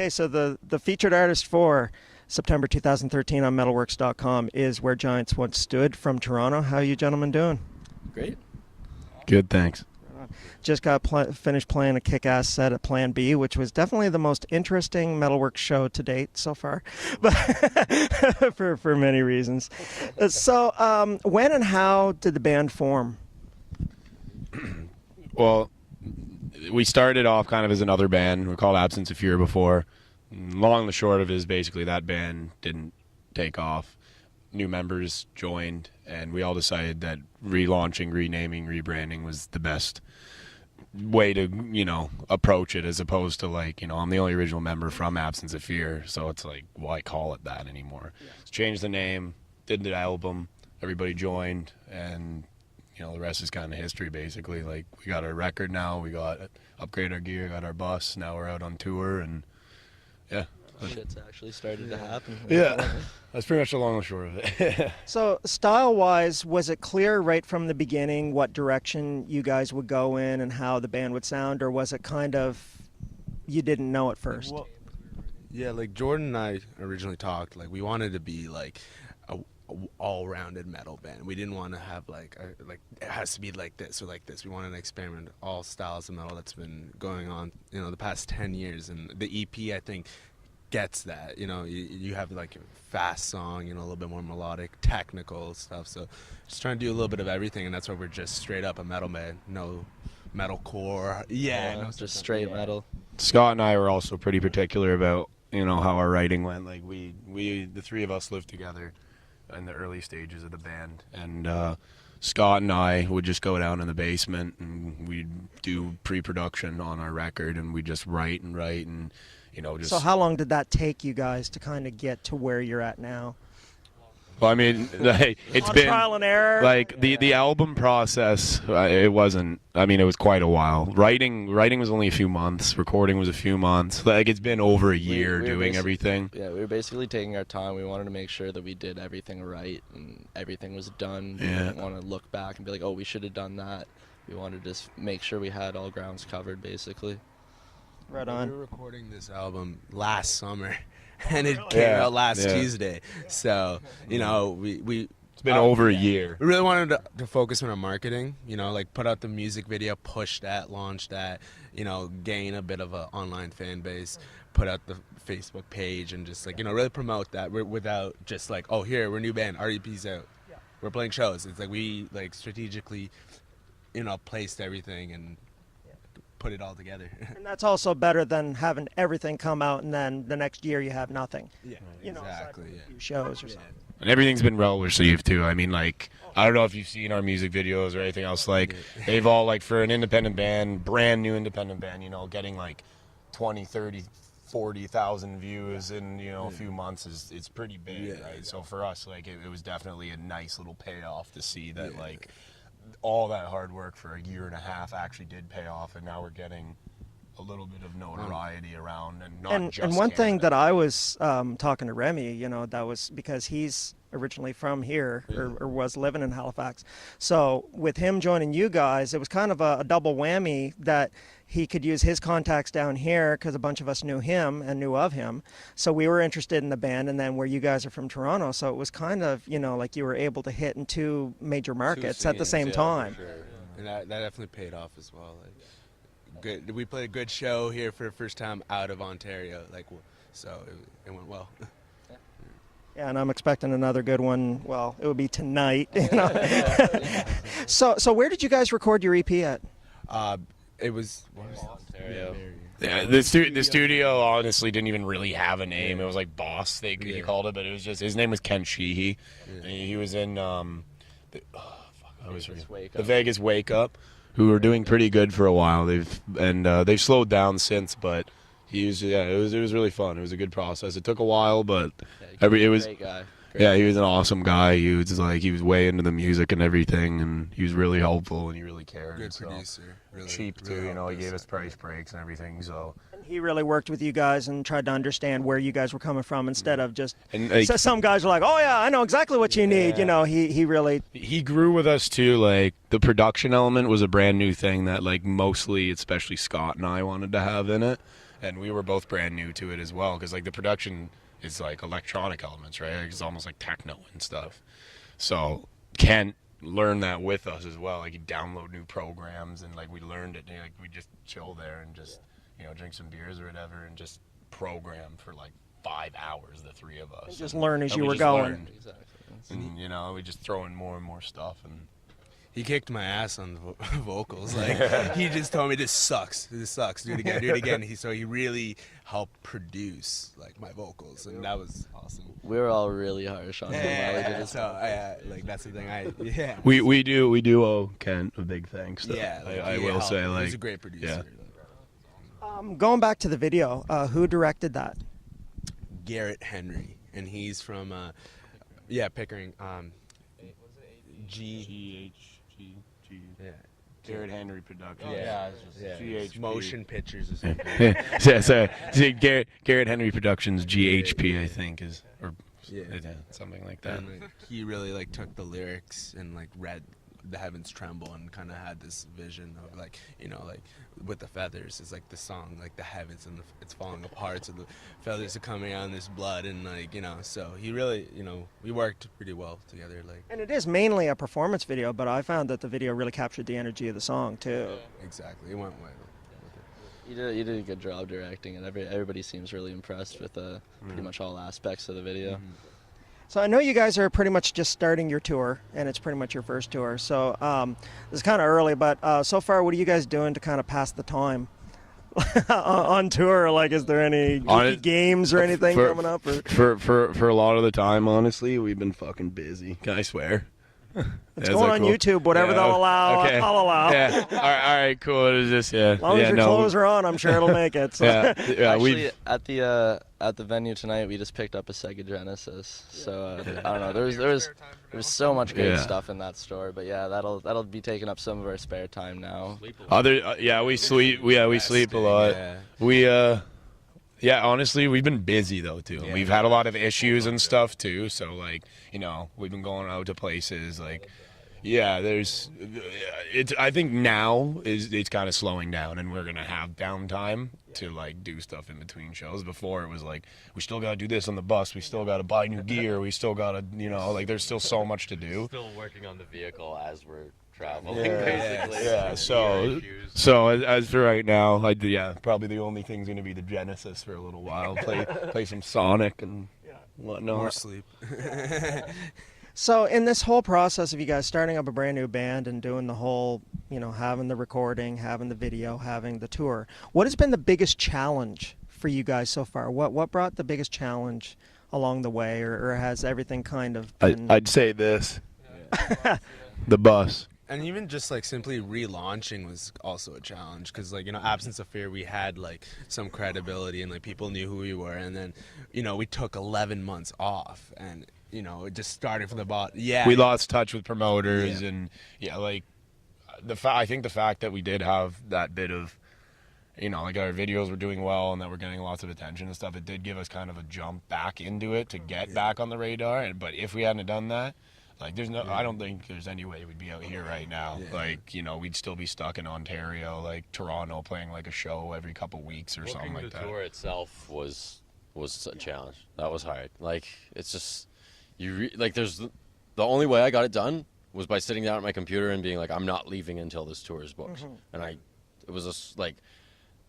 Okay, so the featured artist for September 2013 on Mettalworx.com is Where Giants Once Stood from Toronto. How are you gentlemen doing? Great. Good, thanks. Just got finished playing a kick-ass set at Plan B, which was definitely the most interesting Mettalworx show to date so far, but for many reasons. So when and how did the band form? Well, we started off kind of as another band. We were called Absence of Fear before. Long and the short of it is basically that band didn't take off. New members joined, and we all decided that relaunching, renaming, rebranding was the best way to, approach it, as opposed to I'm the only original member from Absence of Fear, so it's like, why call it that anymore? Yeah. Let's change the name, did the album, everybody joined, and the rest is kind of history, basically. Like, we got our record now, we got upgrade our gear, got our bus, now we're out on tour, and yeah. Shit's actually started to happen. Yeah, that's pretty much the long and short of it. So style-wise, was it clear right from the beginning what direction you guys would go in and how the band would sound, or was it kind of you didn't know at first? Well, yeah, like Jordan and I originally talked, like we wanted to be like a all-rounded metal band. We didn't want to have like it has to be like this or like this. We wanted to experiment all styles of metal that's been going on, the past 10 years. And the EP, I think, gets that. You have like a fast song, a little bit more melodic, technical stuff. So just trying to do a little bit of everything, and that's why we're just straight up a metal band. No metalcore. No, just straight metal. Scott and I were also pretty particular about how our writing went. Like we the three of us lived together in the early stages of the band, and Scott and I would just go down in the basement and we'd do pre-production on our record, and we'd just write and just. So how long did that take you guys to kind of get to where you're at now? Well, I mean, it's been trial and error. Like the album process, it wasn't. I mean, it was quite a while. Writing was only a few months. Recording was a few months. Like, it's been over a year doing everything. Yeah, we were basically taking our time. We wanted to make sure that we did everything right and everything was done. We didn't want to look back and be like, oh, we should have done that. We wanted to just make sure we had all grounds covered, basically. Right on. We were recording this album last summer, and it came out last Tuesday. So, it's been over a year. We really wanted to focus on our marketing, like put out the music video, push that, launch that, gain a bit of an online fan base, put out the Facebook page, and just really promote that without just like, oh, here, we're a new band, our EP's out, we're playing shows. It's like we strategically, placed everything and put it all together. And that's also better than having everything come out and then the next year you have nothing. Yeah, exactly. A few shows or something. And everything's been well received too. I mean, I don't know if you've seen our music videos or anything else. They've all, for an independent band, brand new independent band, getting 20, 30, 40,000 views in a few months is pretty big, right? So for us, it was definitely a nice little payoff to see that all that hard work for a year and a half actually did pay off, and now we're getting a little bit of notoriety around, and not just And one Canada. thing that I was talking to Remy, that was because he's originally from here or was living in Halifax. So with him joining you guys, it was kind of a double whammy that he could use his contacts down here because a bunch of us knew him and knew of him. So we were interested in the band, and then where you guys are from Toronto. So it was kind of, like you were able to hit in two major markets at the same time. For sure. And that definitely paid off as well. Good. We played a good show here for the first time out of Ontario. So it went well. Yeah, and I'm expecting another good one. Well, it would be tonight. So where did you guys record your EP at? It was Ontario. Yeah, the studio honestly didn't even really have a name. It was like Boss, they called it, but it was just, his name was Ken Sheehy. And he was in the Vegas Wake Up, who were doing pretty good for a while. They've slowed down since, but it was really fun. It was a good process. It took a while, but it was great guy. Yeah, he was an awesome guy. He was way into the music and everything, and he was really helpful, and he really cared. Good producer. Really, cheap too, really he gave us price breaks and everything. So he really worked with you guys and tried to understand where you guys were coming from instead of just. And so some guys were like, "Oh yeah, I know exactly what you need." He really. He grew with us too. The production element was a brand new thing that mostly, especially Scott and I wanted to have in it. and we were both brand new to it as well, because like the production is like electronic elements, right? Like, it's almost like techno and stuff. So Kent learned that with us as well. Like, he'd download new programs, and like we learned it. And, like, we just chill there and just, you know, drink some beers or whatever, and just program for like 5 hours, the three of us. And just learn as And you we were just going. learned. And you know, we just throw in more and more stuff, and He kicked my ass on the vocals. Like, he just told me, this sucks, do it again. So he really helped produce like my vocals, and that was awesome. We were all really harsh on him while he did his So like that's the thing. we do owe Kent a big thanks. Though. Yeah, like, I will say, like, he's a great producer. Yeah. Going back to the video, who directed that? Garrett Henry, and he's from Pickering. Yeah. Garrett Henry Productions. GHP. Motion Pictures or something. Garrett Henry Productions, GHP, I think, is, or something like that. And, like, he really like took the lyrics and like read the heavens tremble and kind of had this vision of like, you know, like with the feathers, it's like the song, like the heavens and it's falling apart, so the feathers are coming out in this blood, and like, you know, so he really, you know, we worked pretty well together. Like, And it is mainly a performance video, but I found that the video really captured the energy of the song too. exactly, it went well. You did a good job directing it. Everybody seems really impressed with pretty much all aspects of the video. So I know you guys are pretty much just starting your tour, and it's pretty much your first tour. So this is kind of early, but so far, what are you guys doing to kind of pass the time on tour? Like, is there any games or anything coming up? Or? For a lot of the time, honestly, we've been fucking busy. Can I swear? It's going on YouTube. Whatever they'll allow, okay. I'll allow. Yeah. All right. Cool. It was just As long as your clothes are on, I'm sure it'll make it. So. Actually, at the venue tonight, we just picked up a Sega Genesis. So I don't know. There was so much good stuff in that store. But yeah, that'll be taking up some of our spare time now. We sleep. We sleep a lot. Yeah, honestly, we've been busy though too. Yeah. We've had a lot of issues and stuff too. So like, you know, we've been going out to places like, I think now it's kind of slowing down, and we're gonna have downtime to like do stuff in between shows. Before it was like, we still gotta do this on the bus. We still gotta buy new gear. We still gotta, you know, like there's still so much to do. Still working on the vehicle as we're traveling, basically. Yeah. So as for right now, probably the only thing's gonna be the Genesis for a little while. Play some Sonic and whatnot. More sleep. So in this whole process of you guys starting up a brand new band and doing the whole, you know, having the recording, having the video, having the tour, what has been the biggest challenge for you guys so far? What brought the biggest challenge along the way, or has everything kind of been... I'd say this. The bus. And even just like simply relaunching was also a challenge, because like, you know, Absence of Fear, we had like some credibility and like people knew who we were, and then, you know, we took 11 months off, and you know, it just started from the bottom. Yeah, we lost touch with promoters, and like I think the fact that we did have that bit of, you know, like our videos were doing well and that we're getting lots of attention and stuff, it did give us kind of a jump back into it to get back on the radar. But if we hadn't done that, like, I don't think there's any way we'd be out here right now. Like, you know, we'd still be stuck in Ontario, like Toronto, playing like a show every couple weeks or something like that. The tour itself was a challenge. That was hard. Like, it's just there's the only way I got it done was by sitting down at my computer and being like, I'm not leaving until this tour is booked. And it was just like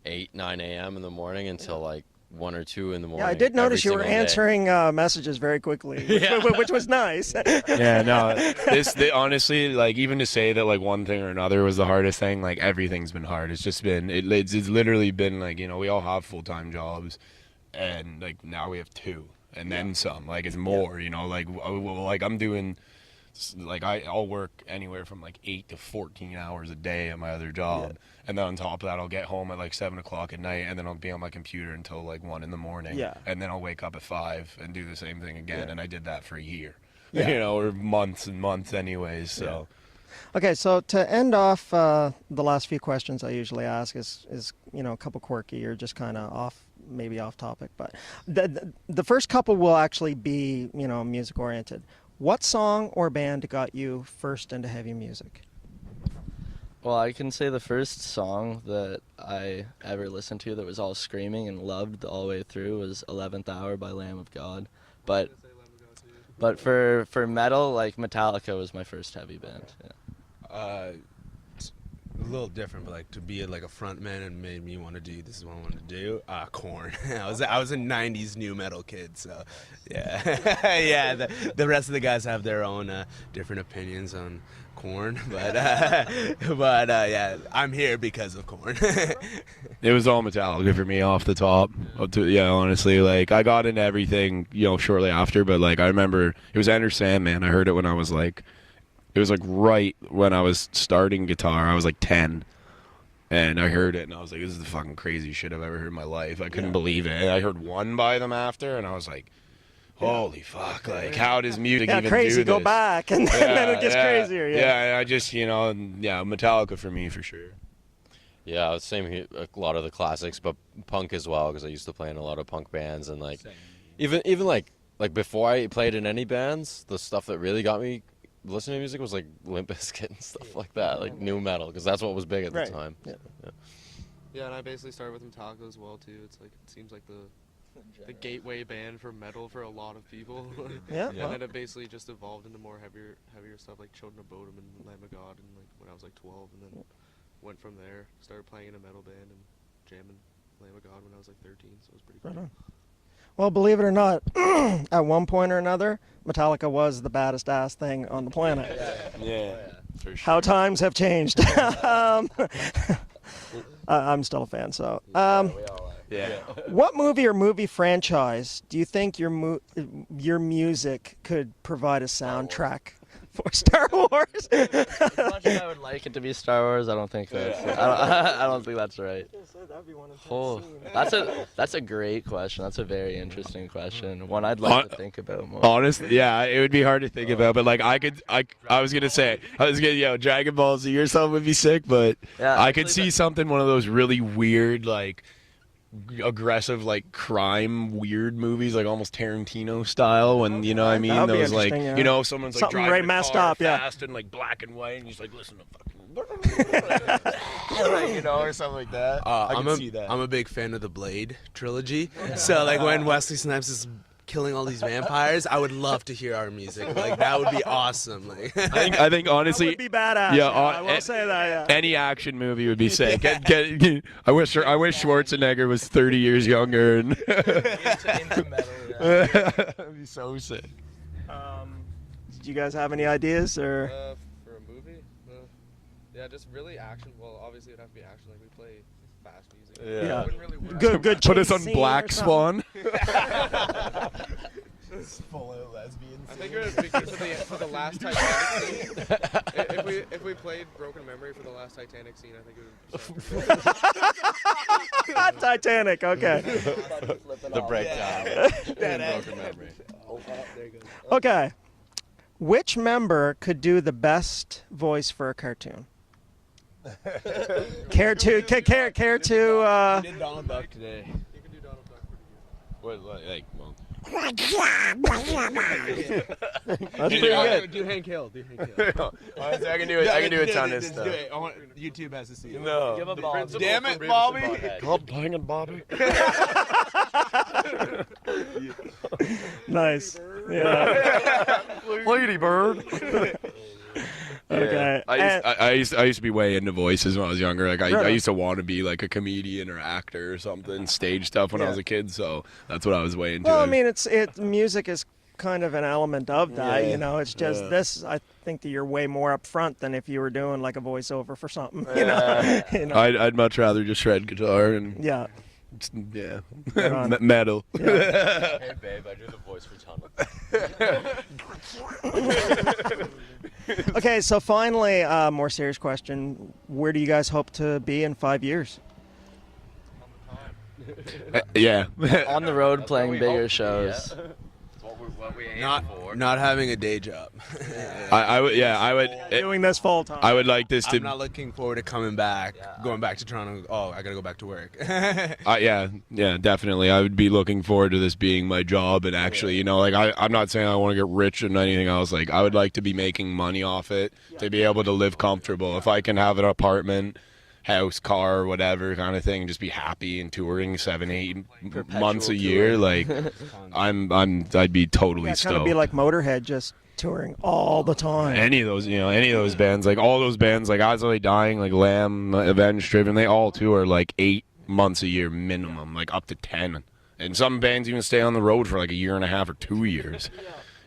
8, 9 a.m. in the morning until like 1 or 2 in the morning. Yeah, I did notice you were answering messages very quickly, which was nice. Yeah, no, honestly, like, even to say that like one thing or another was the hardest thing, like everything's been hard. It's just been, it's literally been like, you know, we all have full-time jobs, and like now we have 2. And then some, like, it's more, you know, like I'm doing, like, I'll work anywhere from like 8 to 14 hours a day at my other job. And then on top of that, I'll get home at like 7 o'clock at night, and then I'll be on my computer until like 1 in the morning. And then I'll wake up at 5 and do the same thing again. And I did that for a year, you know, or months and months anyways. So. Okay, so to end off the last few questions I usually ask is you know, a couple quirky or just kind of maybe off topic, but the first couple will actually be, you know, music oriented. What song or band got you first into heavy music? Well, I can say the first song that I ever listened to that was all screaming and loved all the way through was 11th Hour by Lamb of God. But for metal, like Metallica was my first heavy band. Yeah. It's a little different, but like to be like a front man and made me want to do this is what I want to do. Korn. I was a '90s new metal kid, so yeah, yeah. The rest of the guys have their own different opinions on Korn, but yeah, I'm here because of Korn. It was all Metallica for me off the top. Yeah, honestly, like I got into everything, shortly after. But like I remember it was Enter Sandman. I heard it when I was like, it was like right when I was starting guitar. I was like 10, and I heard it, and I was like, this is the fucking craziest shit I've ever heard in my life. I couldn't believe it. And I heard One by them after, and I was like, holy fuck! Like, how does music even crazy, do this? go back, and then it gets crazier. Yeah, I just, Metallica for me for sure. Yeah, same here. A lot of the classics, but punk as well, because I used to play in a lot of punk bands, and like, even like before I played in any bands, the stuff that really got me listening to music was like Limp Bizkit and stuff like that, like new metal, because that's what was big at the time. Yeah, and I basically started with Metallica as well too. It's like it seems like the gateway band for metal for a lot of people. And then it basically just evolved into more heavier stuff like Children of Bodom and Lamb of God, and like when I was like 12, and then went from there. Started playing in a metal band and jamming Lamb of God when I was like 13, so it was pretty cool. Right on. Well, believe it or not, at one point or another, Metallica was the baddest ass thing on the planet. Yeah, for sure. How times have changed. I'm still a fan, so. What movie or movie franchise do you think your music could provide a soundtrack for? Star Wars? As much as I would like it to be Star Wars, I don't think that's. I don't think that's right. Oh, that's a great question. That's a very interesting question. One I'd like to think about more. Honestly, yeah, it would be hard to think about, but like I was gonna Dragon Ball Z or something would be sick, but I could see something, one of those really weird, like aggressive, like crime weird movies, like almost Tarantino style, when what I mean, those like someone's like something driving right a messed car up, fast and like black and white, and he's like, listen to fucking or something like that. I can see that. I'm a big fan of the Blade trilogy, so like when Wesley Snipes is killing all these vampires, I would love to hear our music. Like that would be awesome. Like I think honestly, that would be badass. Yeah, I will say that. Yeah. Any action movie would be sick. I wish Schwarzenegger was 30 years younger. And That'd be so sick. Did you guys have any ideas or? For a movie? Yeah, just really action. Well, obviously it'd have to be action. Like we play fast music. Yeah. It wouldn't really work. Good. Put us chase on scene Black or something. Spawn. Just full of lesbians. I think it would be good for the last Titanic scene. If we played Broken Memory for the last Titanic scene, I think it would. Titanic. Okay. The breakdown. Broken Memory. Okay. Which member could do the best voice for a cartoon? Care to? We did Donald Duck today. You can do Donald Duck pretty good. What, like, well. That's pretty good. Do Hank Hill. Honestly, I can do a ton of stuff. YouTube has to see it. No. Give a ball. Damn it, Bobby! God dang it, Bobby. Nice. Yeah. Lady Bird. Okay. I used to be way into voices when I was younger. Like I used to want to be like a comedian or actor or something, stage stuff when I was a kid. So that's what I was way into. Well, I mean, music is kind of an element of that. Yeah. It's just this. I think that you're way more upfront than if you were doing like a voiceover for something. I'd much rather just shred guitar and Yeah. Right on. metal. Hey babe, I do the voice for Tunnel. Okay, so finally, more serious question: where do you guys hope to be in 5 years? Yeah. On the road playing bigger shows. That's what what we aim for. Not having a day job. I would. Doing this full time. I would like this to. I'm not looking forward to coming back, going back to Toronto. Oh, I gotta go back to work. Yeah, definitely. I would be looking forward to this being my job, and actually, you know, like I'm not saying I want to get rich and anything else. Like I would like to be making money off it, to be able to live comfortable. If I can have an apartment, house, car, whatever kind of thing, just be happy and touring 7-8 months a year, like I'd be totally stoked. Kind of be like Motorhead, just touring all the time. Any of those bands, like all those bands, like As I Lay Dying, like Lamb, Avenged Driven, they all tour like 8 months a year minimum, like up to 10, and some bands even stay on the road for like a year and a half or 2 years.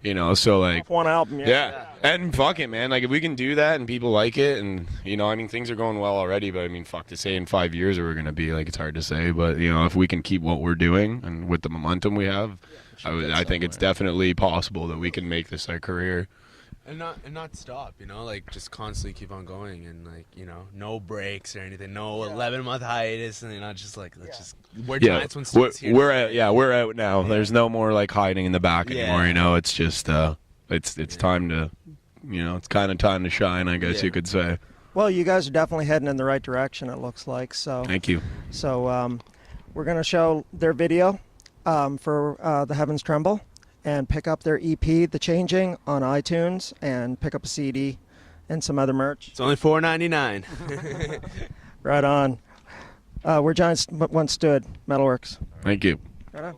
You know, so like Off one album, yeah. And fuck it, man. Like if we can do that and people like it, and you know, I mean, things are going well already. But I mean, fuck, to say in 5 years where we're gonna be, like, it's hard to say. But you know, if we can keep what we're doing and with the momentum we have, I think it's definitely possible that we can make this our career. And not stop, you know, like just constantly keep on going, and like, you know, no breaks or anything, no 11-month hiatus, and not just like let's just we're Giants when Steve's here. We're out now. There's no more like hiding in the back anymore. You know, it's just it's time to, you know, it's kind of time to shine, I guess you could say. Well, you guys are definitely heading in the right direction, it looks like. So thank you. So we're gonna show their video for The Heavens Tremble, and pick up their EP, The Changing, on iTunes, and pick up a CD and some other merch. It's only $4.99. Right on. Where Giants once stood, Mettalworx. Thank you. Right on.